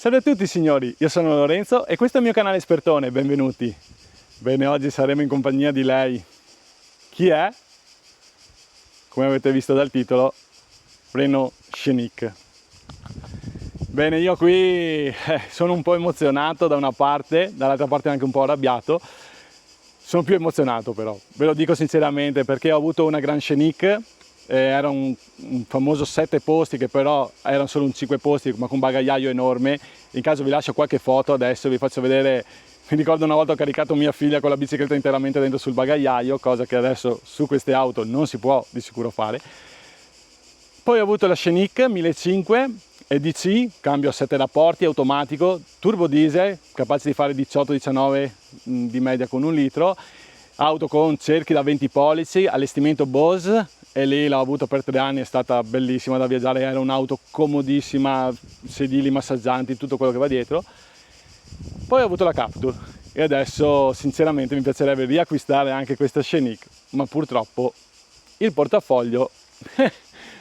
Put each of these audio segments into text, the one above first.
Salve a tutti signori, io sono Lorenzo e questo è il mio canale Espertone, benvenuti. Bene, oggi saremo in compagnia di lei. Chi è? Come avete visto dal titolo, Renault Scenic. Bene, io qui sono un po' emozionato da una parte, dall'altra parte anche un po' arrabbiato. Sono più emozionato però, ve lo dico sinceramente, perché ho avuto una Grand Scenic. Era un famoso 7 posti che però erano solo un 5 posti ma con un bagagliaio enorme. In caso vi lascio qualche foto, adesso vi faccio vedere. Mi ricordo una volta ho caricato mia figlia con la bicicletta interamente dentro sul bagagliaio, cosa che adesso su queste auto non si può di sicuro fare. Poi ho avuto la Scenic 1500 EDC, cambio a 7 rapporti, automatico, turbo diesel, capace di fare 18-19 di media con 1 litro, auto con cerchi da 20 pollici, allestimento Bose, e lì l'ho avuto per 3 anni, è stata bellissima da viaggiare, era un'auto comodissima, sedili massaggianti, tutto quello che va dietro. Poi ho avuto la Captur e adesso sinceramente mi piacerebbe riacquistare anche questa Scenic, ma purtroppo il portafoglio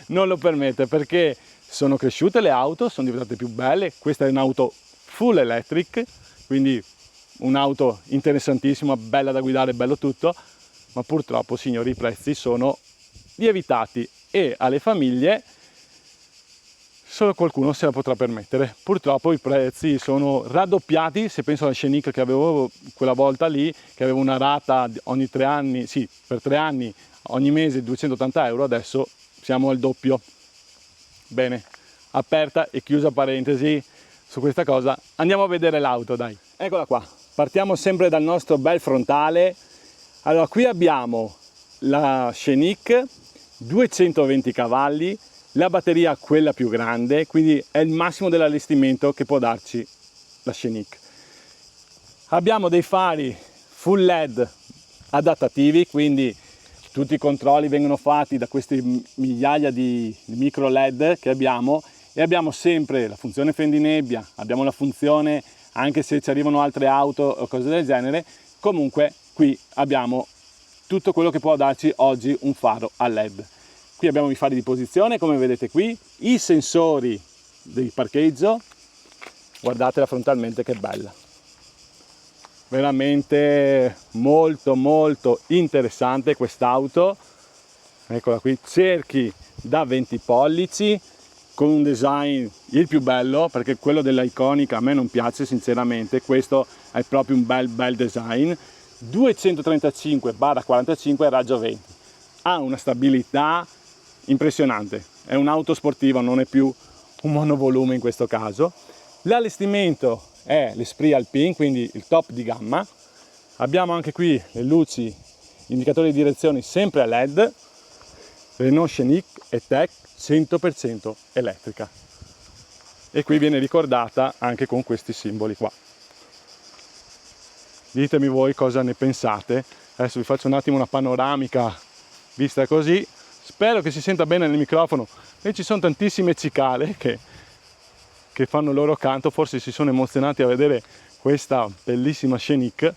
non lo permette, perché sono cresciute le auto, sono diventate più belle. Questa è un'auto full electric, quindi un'auto interessantissima, bella da guidare, bello tutto, ma purtroppo signori i prezzi sono lievitati e alle famiglie solo qualcuno se la potrà permettere. Purtroppo i prezzi sono raddoppiati. Se penso alla Scenic che avevo quella volta lì, che avevo una rata ogni 3 anni, sì, per 3 anni ogni mese 280 euro, adesso siamo al doppio. Bene, aperta e chiusa parentesi su questa cosa, andiamo a vedere l'auto, dai. Eccola qua, partiamo sempre dal nostro bel frontale. Allora, qui abbiamo la Scenic 220 cavalli, la batteria quella più grande, quindi è il massimo dell'allestimento che può darci la Scenic. Abbiamo dei fari full LED adattativi, quindi tutti i controlli vengono fatti da queste migliaia di micro LED che abbiamo, e abbiamo sempre la funzione fendinebbia, abbiamo la funzione anche se ci arrivano altre auto o cose del genere. Comunque qui abbiamo tutto quello che può darci oggi un faro a LED. Qui abbiamo i fari di posizione, come vedete qui, i sensori del parcheggio, guardatela frontalmente che bella. Veramente molto molto interessante quest'auto. Eccola qui, cerchi da 20 pollici con un design il più bello, perché quello della Iconic a me non piace sinceramente, questo è proprio un bel design. 235/45 raggio 20, ha una stabilità impressionante, è un'auto sportiva, non è più un monovolume in questo caso. L'allestimento è l'Esprit Alpine, quindi il top di gamma. Abbiamo anche qui le luci, indicatori di direzione sempre a LED. Renault Scenic e Tech 100% elettrica, e qui viene ricordata anche con questi simboli qua. Ditemi voi cosa ne pensate. Adesso vi faccio un attimo una panoramica vista così, spero che si senta bene nel microfono, e ci sono tantissime cicale che fanno il loro canto, forse si sono emozionati a vedere questa bellissima Scenic.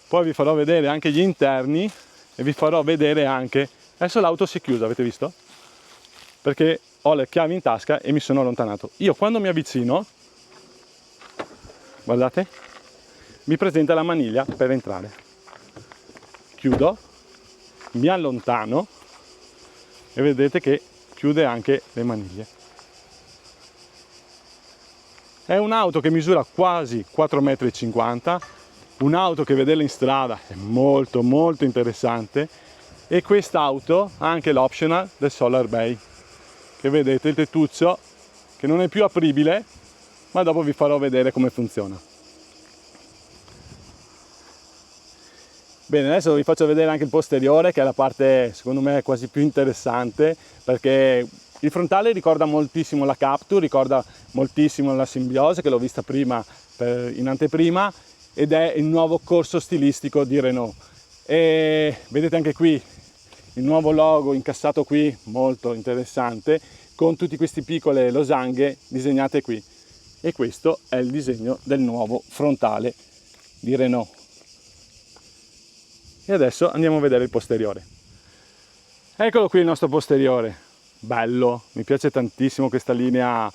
Poi vi farò vedere anche gli interni e vi farò vedere anche, adesso l'auto si è chiusa, avete visto? Perché ho le chiavi in tasca e mi sono allontanato. Io quando mi avvicino, guardate, mi presenta la maniglia per entrare. Chiudo, mi allontano e vedete che chiude anche le maniglie. È un'auto che misura quasi 4,50 m, un'auto che vederla in strada è molto molto interessante, e quest'auto ha anche l'optional del Solar Bay, che vedete il tettuccio che non è più apribile, ma dopo vi farò vedere come funziona. Bene, adesso vi faccio vedere anche il posteriore, che è la parte secondo me quasi più interessante, perché il frontale ricorda moltissimo la Captur, ricorda moltissimo la Symbiosis, che l'ho vista prima in anteprima, ed è il nuovo corso stilistico di Renault. E vedete anche qui il nuovo logo incassato qui, molto interessante, con tutte queste piccole losanghe disegnate qui. E questo è il disegno del nuovo frontale di Renault. E adesso andiamo a vedere il posteriore. Eccolo qui il nostro posteriore, bello, mi piace tantissimo questa linea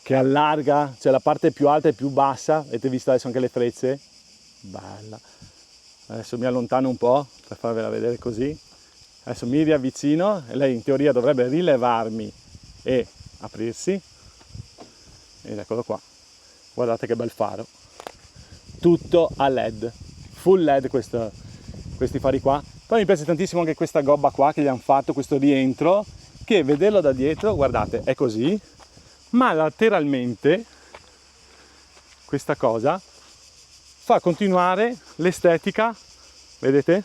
che allarga, cioè la parte più alta e più bassa, avete visto adesso anche le frecce? Bella. Adesso mi allontano un po' per farvela vedere così. Adesso mi riavvicino e lei in teoria dovrebbe rilevarmi e aprirsi. Ed eccolo qua. Guardate che bel faro. Tutto a LED. Full LED questi fari qua. Poi mi piace tantissimo anche questa gobba qua che gli hanno fatto, questo rientro, che vederlo da dietro, guardate, è così, ma lateralmente questa cosa fa continuare l'estetica, vedete?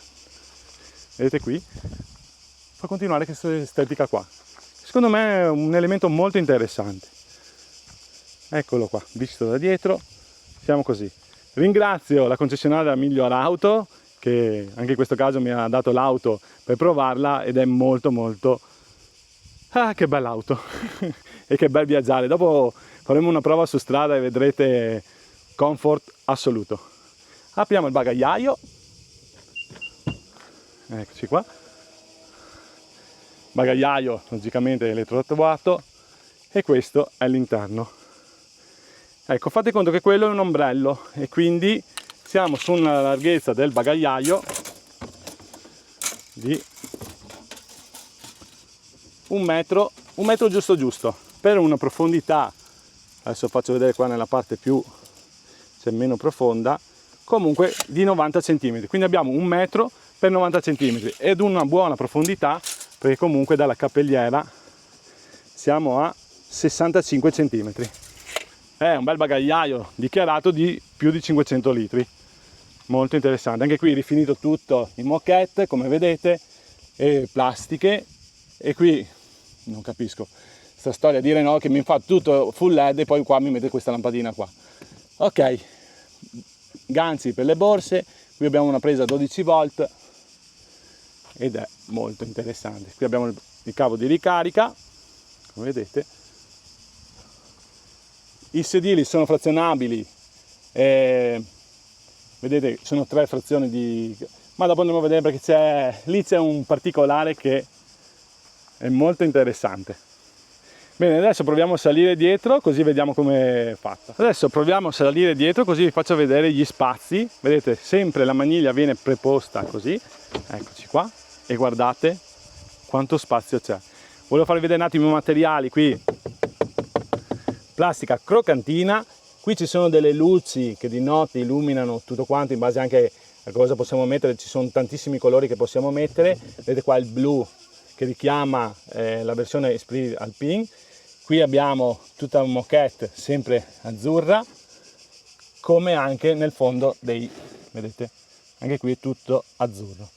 Vedete qui? Fa continuare questa estetica qua. Secondo me è un elemento molto interessante. Eccolo qua, visto da dietro, siamo così. Ringrazio la concessionaria Miglior Auto, che anche in questo caso mi ha dato l'auto per provarla ed è molto molto... Ah, che bella auto! E che bel viaggiare. Dopo faremo una prova su strada e vedrete comfort assoluto. Apriamo il bagagliaio. Eccoci qua. Bagagliaio logicamente elettroattuato e questo è l'interno. Ecco, fate conto che quello è un ombrello e quindi siamo su una larghezza del bagagliaio di un metro giusto giusto, per una profondità, adesso faccio vedere qua nella parte più, cioè meno profonda, comunque di 90 cm, quindi abbiamo 1 metro per 90 cm ed una buona profondità, perché comunque dalla cappelliera siamo a 65 cm. È un bel bagagliaio dichiarato di più di 500 litri, molto interessante. Anche qui rifinito tutto in moquette, come vedete, e plastiche, e qui non capisco questa storia di Renault che mi fa tutto full LED e poi qua mi mette questa lampadina qua. Ok, ganzi per le borse, qui abbiamo una presa 12 volt ed è molto interessante. Qui abbiamo il cavo di ricarica, come vedete. I sedili sono frazionabili, vedete sono 3 frazioni di... ma dopo andremo a vedere perché lì c'è un particolare che è molto interessante. Bene, adesso proviamo a salire dietro così vediamo come è fatta. Adesso proviamo a salire dietro così vi faccio vedere gli spazi. Vedete, sempre la maniglia viene preposta così, eccoci qua, e guardate quanto spazio c'è. Volevo farvi vedere un attimo i materiali qui. Plastica crocantina, qui ci sono delle luci che di notte illuminano tutto quanto in base anche a cosa possiamo mettere, ci sono tantissimi colori che possiamo mettere. Vedete qua il blu che richiama la versione Esprit Alpine. Qui abbiamo tutta una moquette sempre azzurra, come anche nel fondo vedete, anche qui è tutto azzurro.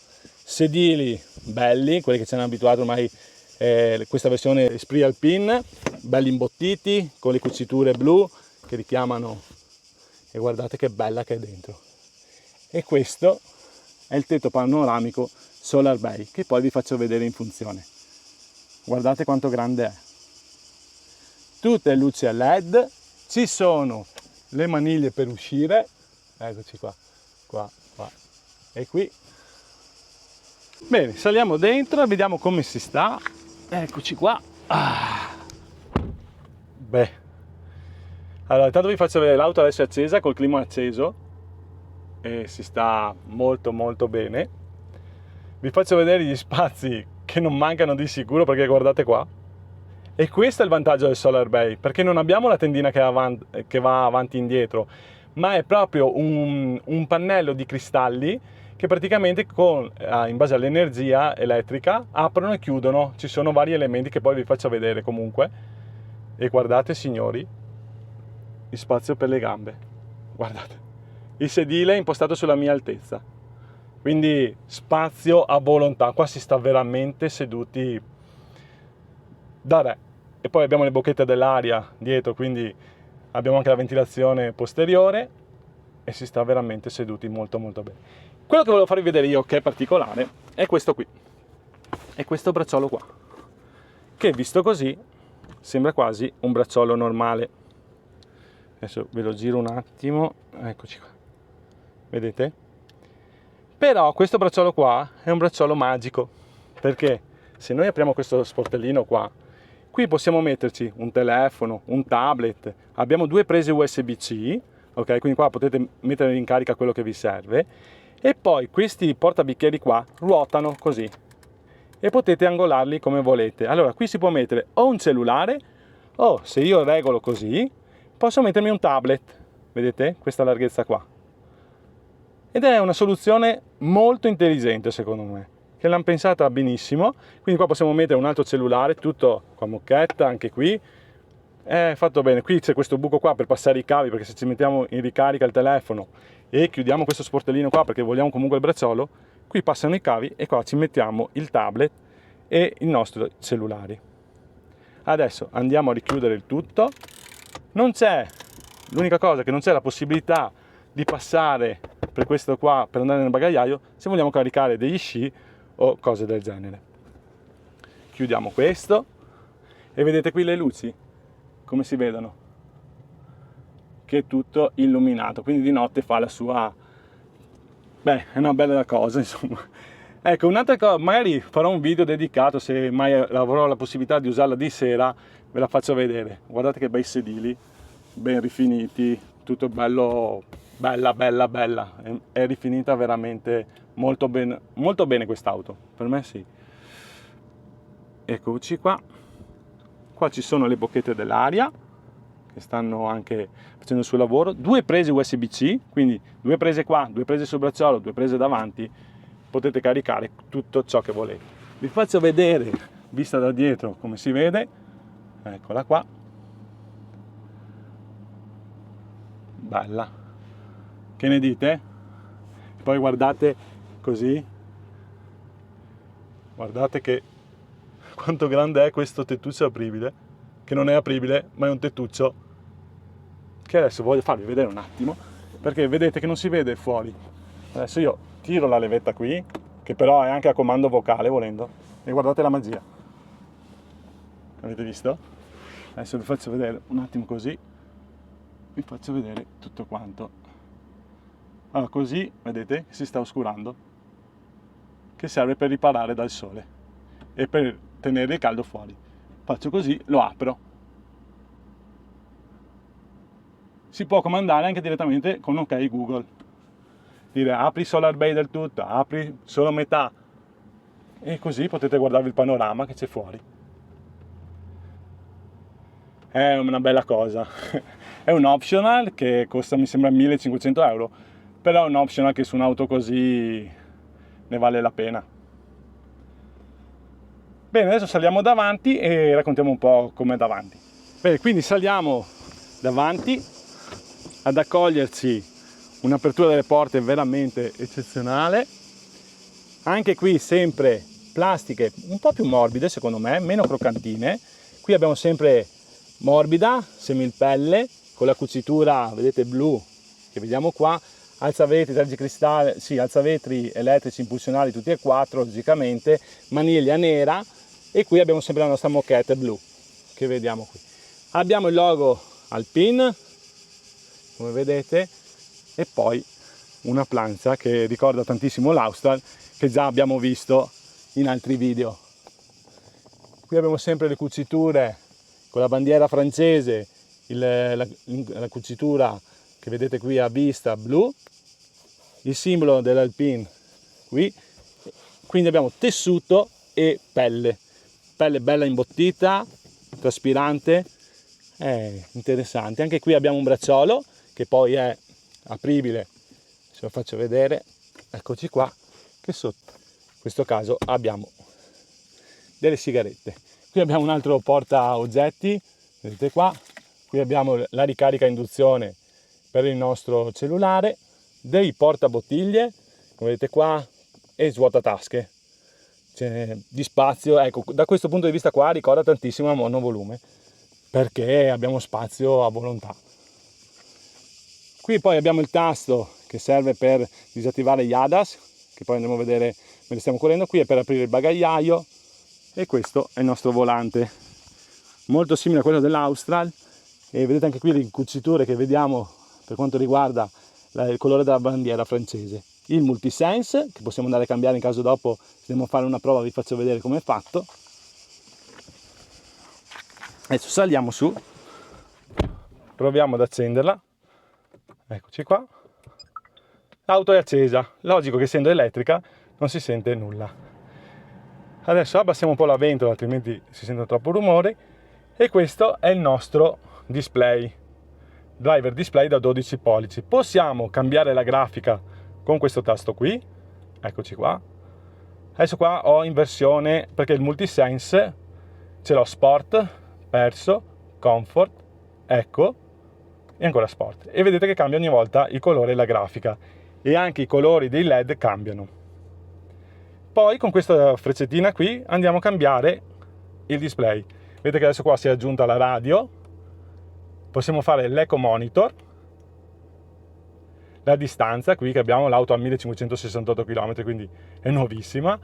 Sedili belli, quelli che ci hanno abituato ormai questa versione Esprit Alpine, belli imbottiti con le cuciture blu che richiamano, e guardate che bella che è dentro. E questo è il tetto panoramico Solar Bay che poi vi faccio vedere in funzione. Guardate quanto grande è, tutte le luci a LED, ci sono le maniglie per uscire, eccoci qua, qua e qui. Bene, saliamo dentro e vediamo come si sta. Eccoci qua. Beh, allora intanto vi faccio vedere l'auto, adesso è accesa col clima acceso e si sta molto molto bene. Vi faccio vedere gli spazi che non mancano di sicuro, perché guardate qua. E questo è il vantaggio del Solar Bay, perché non abbiamo la tendina che va avanti e indietro, ma è proprio un pannello di cristalli che praticamente in base all'energia elettrica aprono e chiudono. Ci sono vari elementi che poi vi faccio vedere comunque. E guardate signori, il spazio per le gambe, guardate, il sedile è impostato sulla mia altezza, quindi spazio a volontà, qua si sta veramente seduti da re. E poi abbiamo le bocchette dell'aria dietro, quindi abbiamo anche la ventilazione posteriore e si sta veramente seduti molto molto bene. Quello che volevo farvi vedere io che è particolare è questo qui, è questo bracciolo qua, che visto così sembra quasi un bracciolo normale. Adesso ve lo giro un attimo, eccoci qua, vedete? Però questo bracciolo qua è un bracciolo magico, perché se noi apriamo questo sportellino qua, Qui possiamo metterci un telefono, un tablet, abbiamo 2 prese USB-C, ok? Quindi qua potete mettere in carica quello che vi serve, e poi questi portabicchieri qua ruotano così e potete angolarli come volete. Allora qui si può mettere o un cellulare, o se io regolo così posso mettermi un tablet, vedete? Questa larghezza qua. Ed è una soluzione molto intelligente secondo me, che l'hanno pensata benissimo. Quindi qua possiamo mettere un altro cellulare, tutto con mocchetta, anche qui è fatto bene. Qui c'è questo buco qua per passare i cavi, perché se ci mettiamo in ricarica il telefono e chiudiamo questo sportellino qua perché vogliamo comunque il bracciolo, qui passano i cavi e qua ci mettiamo il tablet e i nostri cellulari. Adesso andiamo a richiudere il tutto. Non c'è, l'unica cosa che non c'è la possibilità di passare per questo qua per andare nel bagagliaio se vogliamo caricare degli sci o cose del genere. Chiudiamo questo e vedete qui le luci come si vedono, che è tutto illuminato, quindi di notte fa la sua, è una bella cosa insomma. Ecco, un'altra cosa, magari farò un video dedicato, se mai avrò la possibilità di usarla di sera ve la faccio vedere. Guardate che bei sedili, ben rifiniti, tutto bello, bella, è rifinita veramente molto bene quest'auto, per me sì. Eccoci qua, qua ci sono le bocchette dell'aria che stanno anche facendo il suo lavoro, 2 prese USB-C, quindi 2 prese qua, 2 prese sul bracciolo, 2 prese davanti, potete caricare tutto ciò che volete. Vi faccio vedere, vista da dietro, come si vede, eccola qua, bella, che ne dite? Poi guardate così, guardate che quanto grande è questo tettuccio apribile, che non è apribile ma è un tettuccio che adesso voglio farvi vedere un attimo, perché vedete che non si vede fuori. Adesso io tiro la levetta qui, che però è anche a comando vocale volendo, e guardate la magia. Avete visto? Adesso vi faccio vedere un attimo così, vi faccio vedere tutto quanto. Allora così vedete che si sta oscurando, che serve per riparare dal sole e per tenere il caldo fuori. Faccio così, lo apro. Si può comandare anche direttamente con OK Google. Dire apri Solar Bay del tutto, apri solo metà, e così potete guardarvi il panorama che c'è fuori. È una bella cosa. È un optional che costa mi sembra 1500 euro, però è un optional che su un'auto così ne vale la pena. Bene, adesso saliamo davanti e raccontiamo un po' com'è davanti. Bene, quindi saliamo davanti, ad accoglierci un'apertura delle porte veramente eccezionale. Anche qui sempre plastiche un po' più morbide secondo me, meno croccantine. Qui abbiamo sempre morbida, semipelle, con la cucitura, vedete, blu, che vediamo qua, alzavetri, tergicristalli, sì, alzavetri elettrici impulsionali tutti e 4, logicamente, maniglia nera, e qui abbiamo sempre la nostra moquette blu, che vediamo qui. Abbiamo il logo Alpine, come vedete, e poi una plancia che ricorda tantissimo l'Austral, che già abbiamo visto in altri video. Qui abbiamo sempre le cuciture con la bandiera francese, la cucitura che vedete qui a vista blu, il simbolo dell'Alpine qui, quindi abbiamo tessuto e pelle bella imbottita, traspirante, è interessante. Anche qui abbiamo un bracciolo che poi è apribile, se lo faccio vedere, eccoci qua, che sotto in questo caso abbiamo delle sigarette. Qui abbiamo un altro porta oggetti, vedete qua, qui abbiamo la ricarica a induzione per il nostro cellulare, dei portabottiglie, come vedete qua, e svuotatasche. C'è di spazio, ecco, da questo punto di vista qua ricorda tantissimo la monovolume, perché abbiamo spazio a volontà. Qui poi abbiamo il tasto che serve per disattivare gli ADAS, che poi andremo a vedere mentre stiamo correndo. Qui è per aprire il bagagliaio, e questo è il nostro volante, molto simile a quello dell'Austral, e vedete anche qui le cuciture che vediamo per quanto riguarda il colore della bandiera francese. Il multisense, che possiamo andare a cambiare in caso dopo, se dobbiamo fare una prova vi faccio vedere come è fatto. Adesso saliamo su, proviamo ad accenderla, eccoci qua, l'auto è accesa, logico che essendo elettrica non si sente nulla. Adesso abbassiamo un po' la ventola, altrimenti si sente troppo rumore, e questo è il nostro display, driver display da 12 pollici. Possiamo cambiare la grafica con questo tasto qui, eccoci qua. Adesso qua ho in versione, perché il multisense ce l'ho sport, perso, comfort, ecco, e ancora sport. E vedete che cambia ogni volta il colore e la grafica, e anche i colori dei LED cambiano. Poi con questa freccettina qui andiamo a cambiare il display. Vedete che adesso qua si è aggiunta la radio, possiamo fare l'eco monitor, la distanza, qui che abbiamo l'auto a 1568 km, quindi è nuovissima.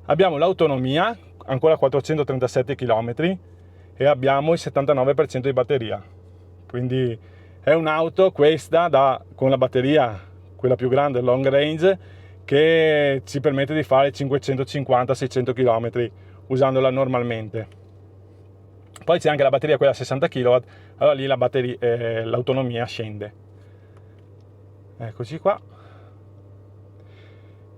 Abbiamo l'autonomia, ancora 437 km, e abbiamo il 79% di batteria. Quindi è un'auto questa con la batteria, quella più grande, long range, che ci permette di fare 550-600 km usandola normalmente. Poi c'è anche la batteria, quella a 60 kW, allora lì l'autonomia scende. Eccoci qua.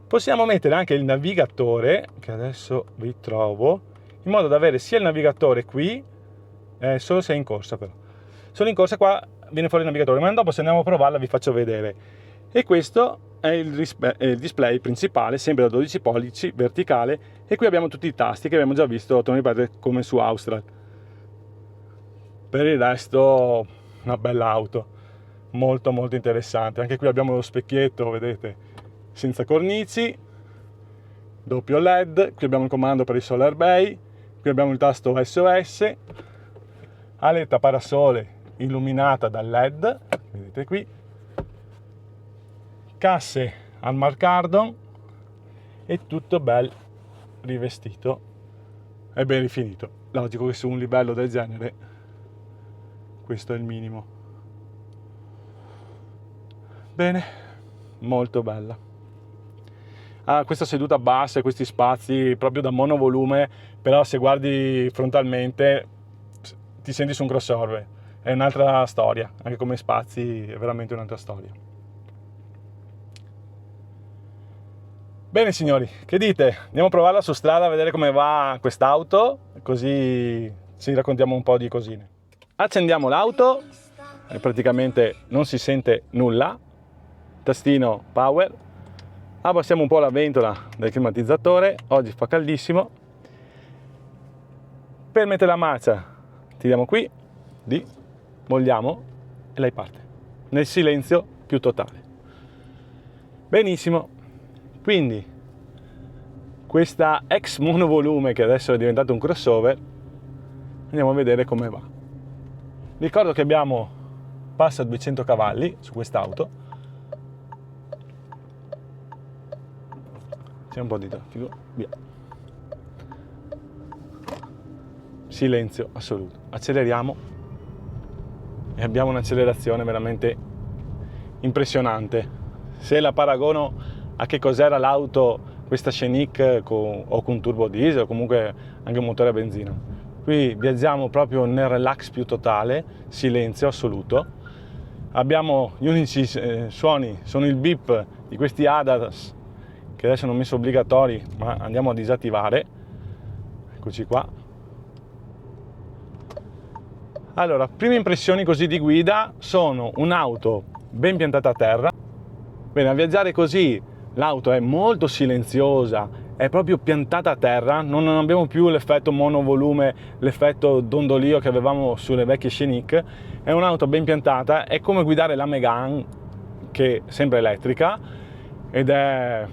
Possiamo mettere anche il navigatore, che adesso vi trovo, in modo da avere sia il navigatore qui, solo se è in corsa però. Solo in corsa qua viene fuori il navigatore, ma dopo se andiamo a provarla vi faccio vedere. E questo è il display principale, sempre da 12 pollici, verticale, e qui abbiamo tutti i tasti che abbiamo già visto, torno a ripetere, come su Austral. Per il resto una bella auto, molto molto interessante. Anche qui abbiamo lo specchietto, vedete, senza cornici, doppio LED, qui abbiamo il comando per il Solar Bay, qui abbiamo il tasto SOS, aletta parasole illuminata dal LED, vedete qui, casse al Markardon, e tutto bel rivestito e ben rifinito. Logico che su un livello del genere questo è il minimo. Bene, molto bella. Ha questa seduta bassa e questi spazi proprio da monovolume, però se guardi frontalmente ti senti su un crossover. È un'altra storia, anche come spazi è veramente un'altra storia. Bene signori, che dite? Andiamo a provarla su strada a vedere come va quest'auto, così ci raccontiamo un po' di cosine. Accendiamo l'auto e praticamente non si sente nulla. Tastino power. Abbassiamo un po' la ventola del climatizzatore, oggi fa caldissimo. Per mettere la marcia tiriamo qui, molliamo e lei parte nel silenzio più totale. Benissimo, quindi questa ex monovolume che adesso è diventato un crossover, andiamo a vedere come va. Ricordo che passa 200 cavalli su quest'auto. C'è un po' di traffico, via. Silenzio assoluto. Acceleriamo e abbiamo un'accelerazione veramente impressionante. Se la paragono a che cos'era l'auto, questa Scenic o con turbo diesel o comunque anche un motore a benzina. Qui viaggiamo proprio nel relax più totale, silenzio assoluto. Abbiamo gli unici suoni, sono il beep di questi ADAS, che adesso non messo obbligatori, ma andiamo a disattivare. Eccoci qua. Allora, prime impressioni così di guida sono un'auto ben piantata a terra. Bene, a viaggiare così l'auto è molto silenziosa, è proprio piantata a terra, non abbiamo più l'effetto monovolume, l'effetto dondolio che avevamo sulle vecchie Scenic. È un'auto ben piantata, è come guidare la Megane, che è sempre elettrica, ed è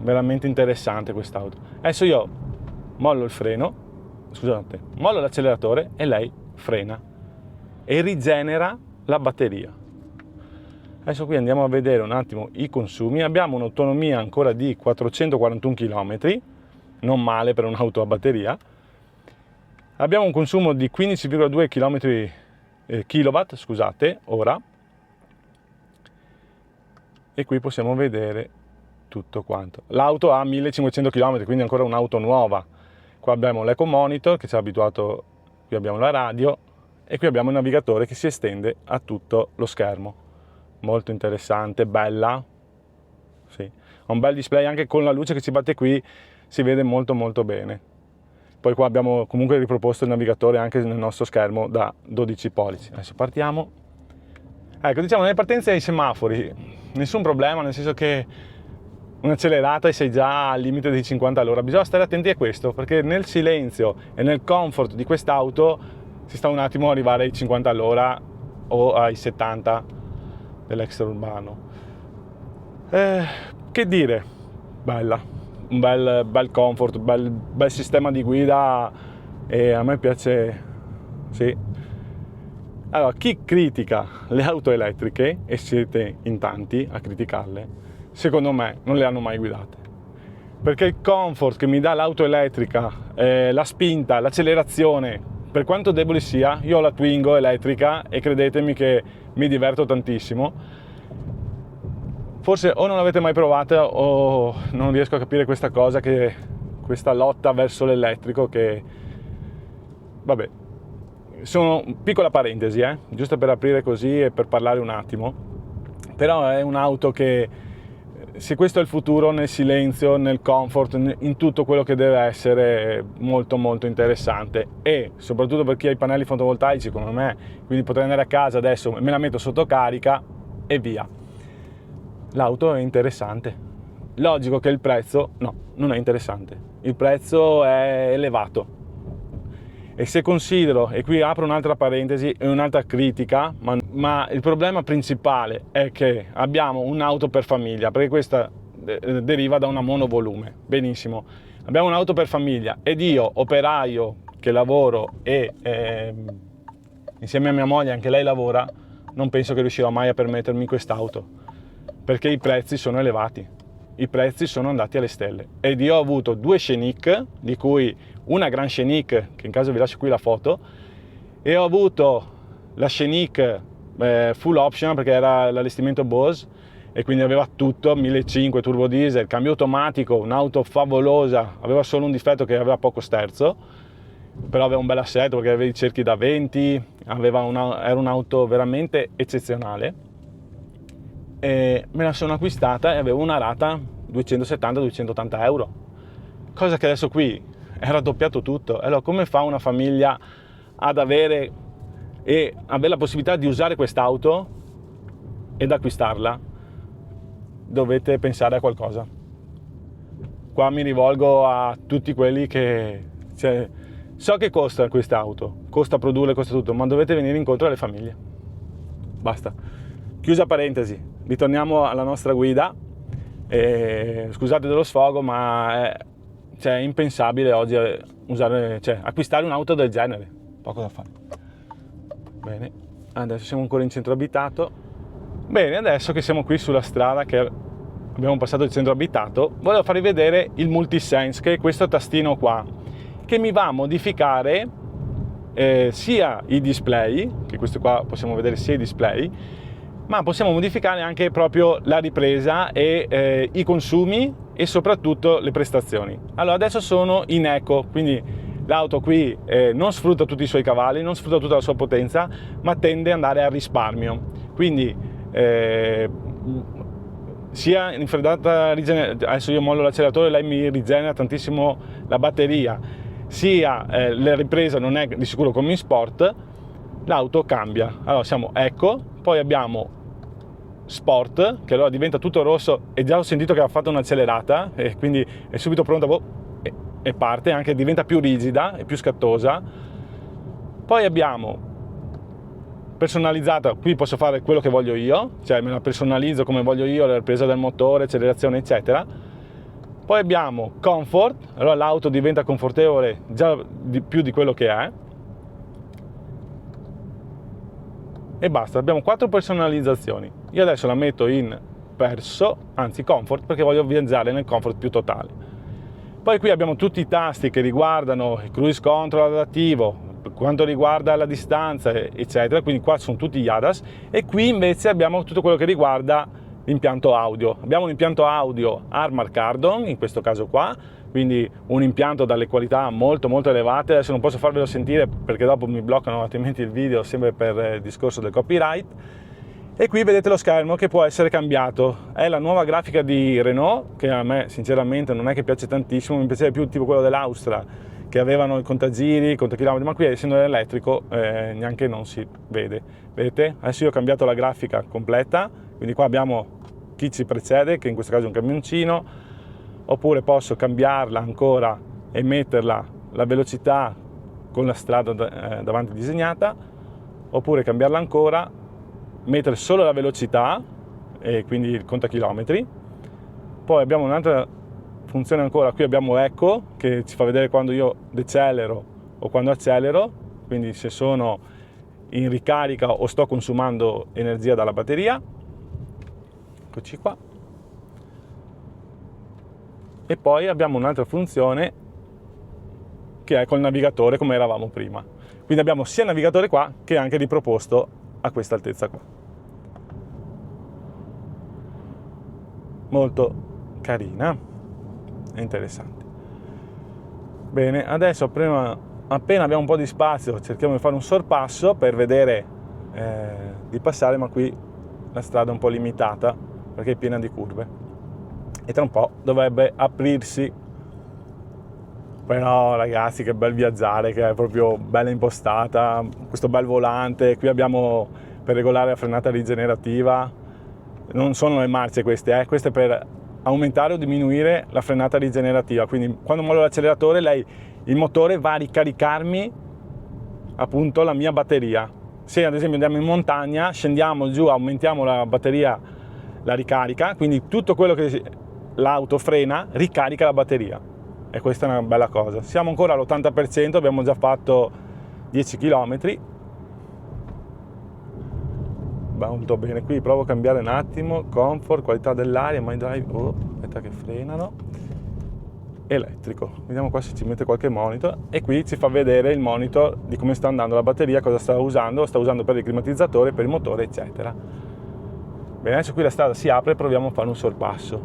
veramente interessante quest'auto. Adesso io mollo il freno, scusate, mollo l'acceleratore e lei frena e rigenera la batteria. Adesso qui andiamo a vedere un attimo i consumi. Abbiamo un'autonomia ancora di 441 km, non male per un'auto a batteria. Abbiamo un consumo di 15,2 kW, scusate, ora. E qui possiamo vedere tutto quanto. L'auto ha 1500 km, quindi ancora un'auto nuova. Qua abbiamo l'eco monitor che ci ha abituato qui abbiamo la radio e qui abbiamo il navigatore che si estende a tutto lo schermo. Molto interessante, bella, sì. Ha un bel display, anche con la luce che ci batte qui si vede molto molto bene. Poi qua abbiamo comunque riproposto il navigatore anche nel nostro schermo da 12 pollici. Adesso partiamo. Ecco, diciamo, nelle partenze ai semafori nessun problema, nel senso che un'accelerata e sei già al limite dei 50 all'ora. Bisogna stare attenti a questo, perché nel silenzio e nel comfort di quest'auto si sta un attimo a arrivare ai 50 all'ora o ai 70 dell'extraurbano. Che dire, bella, un bel comfort, bel sistema di guida, e a me piace, sì. Allora, chi critica le auto elettriche, e siete in tanti a criticarle, secondo me non le hanno mai guidate, perché il comfort che mi dà l'auto elettrica, la spinta, l'accelerazione, per quanto debole sia, io ho la Twingo elettrica e credetemi che mi diverto tantissimo. Forse o non l'avete mai provata o non riesco a capire questa cosa, che questa lotta verso l'elettrico, che vabbè. Sono piccola parentesi, giusto per aprire così e per parlare un attimo, però è un'auto che, se questo è il futuro, nel silenzio, nel comfort, in tutto quello che deve essere, è molto molto interessante, e soprattutto per chi ha i pannelli fotovoltaici come me, quindi potrei andare a casa adesso, me la metto sotto carica e via. L'auto è interessante. Logico che il prezzo, no, non è interessante, il prezzo è elevato. E se considero, e qui apro un'altra parentesi e un'altra critica, ma il problema principale è che abbiamo un'auto per famiglia, perché questa deriva da una monovolume, benissimo. Abbiamo un'auto per famiglia ed io, operaio, che lavoro e insieme a mia moglie anche lei lavora, non penso che riuscirò mai a permettermi quest'auto, perché i prezzi sono elevati. I prezzi sono andati alle stelle ed io ho avuto due Scenic, di cui una Grand Scenic, che in caso vi lascio qui la foto, e ho avuto la Scenic full option, perché era l'allestimento Bose e quindi aveva tutto, 1500 turbo diesel, cambio automatico, un'auto favolosa, aveva solo un difetto che aveva poco sterzo, però aveva un bel assetto perché aveva i cerchi da 20, era un'auto veramente eccezionale. E me la sono acquistata e avevo una rata 270-280 euro, cosa che adesso qui è raddoppiato tutto. Allora, come fa una famiglia ad avere la possibilità di usare quest'auto ed acquistarla? Dovete pensare a qualcosa. Qua mi rivolgo a tutti quelli che, so che costa quest'auto, costa produrle, costa tutto, ma dovete venire incontro alle famiglie. Basta. Chiusa parentesi, ritorniamo alla nostra guida. Scusate dello sfogo, ma è impensabile oggi acquistare un'auto del genere, poco da fare. Bene, adesso siamo ancora in centro abitato. Bene, adesso che siamo qui sulla strada, che abbiamo passato il centro abitato, volevo farvi vedere il Multisense, che è questo tastino qua, che mi va a modificare sia i display, che questo qua possiamo vedere sia i display, ma possiamo modificare anche proprio la ripresa e i consumi e soprattutto le prestazioni. Allora, adesso sono in eco, quindi l'auto qui non sfrutta tutti i suoi cavalli, non sfrutta tutta la sua potenza, ma tende ad andare a risparmio. Quindi sia in freddata, adesso io mollo l'acceleratore, lei mi rigenera tantissimo la batteria, sia la ripresa non è di sicuro come in sport, l'auto cambia. Allora siamo eco, poi abbiamo sport, che allora diventa tutto rosso, e già ho sentito che ha fatto un'accelerata e quindi è subito pronta e parte, anche diventa più rigida e più scattosa. Poi abbiamo personalizzata, qui posso fare quello che voglio io, cioè me la personalizzo come voglio io, la ripresa del motore, accelerazione eccetera. Poi abbiamo comfort, allora l'auto diventa confortevole già più di quello che è. E basta, abbiamo 4 personalizzazioni. Io adesso la metto in comfort, perché voglio viaggiare nel comfort più totale. Poi qui abbiamo tutti i tasti che riguardano il cruise control adattivo, per quanto riguarda la distanza eccetera, quindi qua sono tutti gli ADAS, e qui invece abbiamo tutto quello che riguarda l'impianto audio. Abbiamo un impianto audio Harman Kardon, in questo caso qua, quindi un impianto dalle qualità molto molto elevate. Adesso non posso farvelo sentire perché dopo mi bloccano altrimenti il video, sempre per il discorso del copyright. E qui vedete lo schermo che può essere cambiato. È la nuova grafica di Renault, che a me sinceramente non è che piace tantissimo, mi piaceva più tipo quello dell'Austra, che avevano i contagiri, i contachilometri, ma qui essendo elettrico neanche non si vede. Vedete? Adesso io ho cambiato la grafica completa, quindi qua abbiamo chi ci precede, che in questo caso è un camioncino, oppure posso cambiarla ancora e metterla la velocità con la strada davanti disegnata, oppure cambiarla ancora, mettere solo la velocità e quindi il contachilometri. Poi abbiamo un'altra funzione ancora, qui abbiamo Eco che ci fa vedere quando io decelero o quando accelero, quindi se sono in ricarica o sto consumando energia dalla batteria. Eccoci qua. E poi abbiamo un'altra funzione che è col navigatore come eravamo prima. Quindi abbiamo sia il navigatore qua che anche riproposto a questa altezza qua. Molto carina e interessante. Bene, adesso appena abbiamo un po' di spazio cerchiamo di fare un sorpasso per vedere di passare, ma qui la strada è un po' limitata perché è piena di curve e tra un po' dovrebbe aprirsi. Però ragazzi, che bel viaggiare, che è proprio bella impostata, questo bel volante. Qui abbiamo per regolare la frenata rigenerativa, non sono le marce queste per aumentare o diminuire la frenata rigenerativa, quindi quando mollo l'acceleratore il motore va a ricaricarmi appunto la mia batteria. Se ad esempio andiamo in montagna, scendiamo giù, aumentiamo la batteria, la ricarica, quindi tutto quello che l'auto frena ricarica la batteria, e questa è una bella cosa. Siamo ancora all'80%, abbiamo già fatto 10 km. Molto bene. Qui provo a cambiare un attimo, comfort, qualità dell'aria, my drive, aspetta che frenano, elettrico, vediamo qua se ci mette qualche monitor, e qui ci fa vedere il monitor di come sta andando la batteria, cosa sta usando per il climatizzatore, per il motore, eccetera. Bene, adesso qui la strada si apre e proviamo a fare un sorpasso,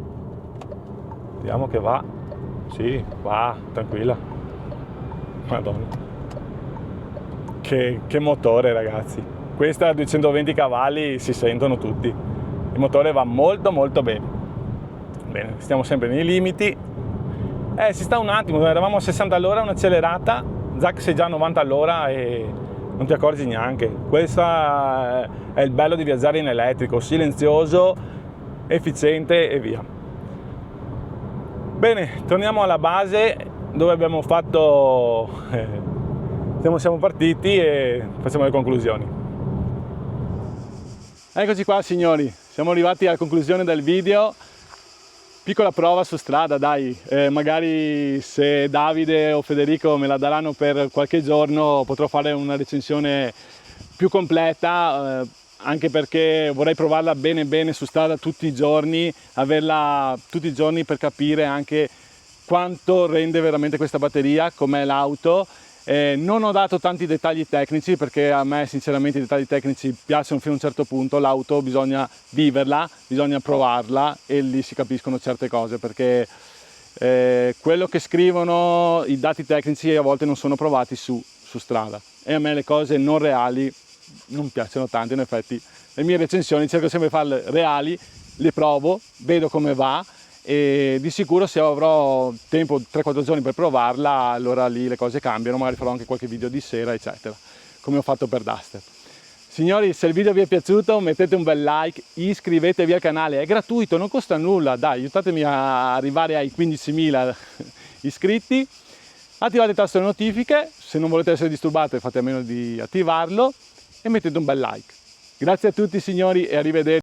vediamo che va, sì, va, tranquilla, madonna, che motore ragazzi. Questa a 220 cavalli si sentono tutti, il motore va molto molto bene. Bene, stiamo sempre nei limiti. Si sta un attimo, eravamo a 60 all'ora, un'accelerata, già che sei già a 90 all'ora e non ti accorgi neanche. Questo è il bello di viaggiare in elettrico, silenzioso, efficiente e via. Bene, torniamo alla base dove abbiamo fatto, siamo partiti e facciamo le conclusioni. Eccoci qua signori, siamo arrivati alla conclusione del video. Piccola prova su strada, dai, magari se Davide o Federico me la daranno per qualche giorno potrò fare una recensione più completa, anche perché vorrei provarla bene bene su strada tutti i giorni, averla tutti i giorni per capire anche quanto rende veramente questa batteria, com'è l'auto. Non ho dato tanti dettagli tecnici perché a me sinceramente i dettagli tecnici piacciono fino a un certo punto. L'auto bisogna viverla, bisogna provarla e lì si capiscono certe cose, perché quello che scrivono i dati tecnici a volte non sono provati su strada, e a me le cose non reali non piacciono tanto. In effetti le mie recensioni cerco sempre di farle reali, le provo, vedo come va, e di sicuro se avrò tempo 3-4 giorni per provarla, allora lì le cose cambiano, magari farò anche qualche video di sera eccetera, come ho fatto per Duster. Signori, se il video vi è piaciuto mettete un bel like, iscrivetevi al canale, è gratuito, non costa nulla, dai, aiutatemi a arrivare ai 15.000 iscritti, attivate il tasto delle notifiche, se non volete essere disturbati fate a meno di attivarlo e mettete un bel like. Grazie a tutti signori e arrivederci.